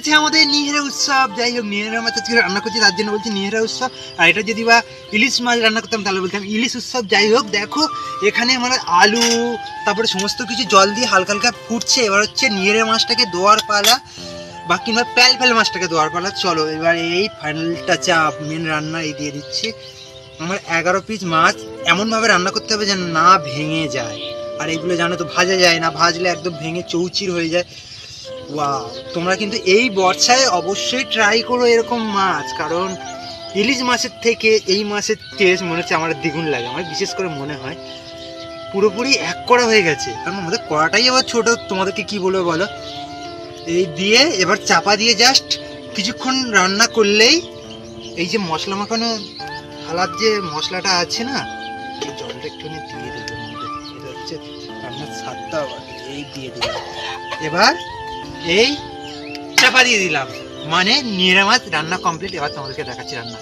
গেছে আমাদের নিহেরা উৎসব। যাই হোক, নিহেরা মাছ আজকে রান্না করছি, তার জন্য বলছি নিহেরা উৎসব। আর এটা যদি বা ইলিশ মাছ রান্না করতাম তাহলে বলতাম ইলিশ উৎসব। যাই হোক, দেখো এখানে মানে আলু তারপরে সমস্ত কিছু জল দিয়ে হালকা হালকা ফুটছে। এবার হচ্ছে নিহেরা মাছটাকে ধোয়ার পালা, বা কিংবা প্যাল মাছটাকে ধোয়ার পালা। চলো এবার এই ফাইনাল টাচে মেন রান্না এই দিয়ে দিচ্ছি। আমার 11 পিস মাছ এমনভাবে রান্না করতে হবে যেন না ভেঙে যায়। আর এগুলো জানো তো ভাজা যায় না, ভাজলে একদম ভেঙে চৌচির হয়ে যায়। ওয়াও, তোমরা কিন্তু এই বর্ষায় অবশ্যই ট্রাই করো এরকম মাছ, কারণ ইলিশ মাছের থেকে এই মাছের টেস্ট মনে হচ্ছে আমার দ্বিগুণ লাগে। আমার বিশেষ করে মনে হয় পুরোপুরি এক করা হয়ে গেছে, কারণ আমাদের কড়াটাই আবার ছোটো। তোমাদেরকে কি বলবো বলো, এই দিয়ে এবার চাপা দিয়ে জাস্ট কিছুক্ষণ রান্না করলেই এই যে মশলা মাখানো থালার যে মশলাটা আছে না, এই জলটা একটুখানি দিয়ে দেবো। এটা হচ্ছে রান্নার স্বাদটা এই দিয়ে দিলাম। এবার এই চাপা দিয়ে দিলাম, মানে নিরামিষ রান্না কমপ্লিট। এবার তোমাদেরকে দেখাচ্ছি রান্না।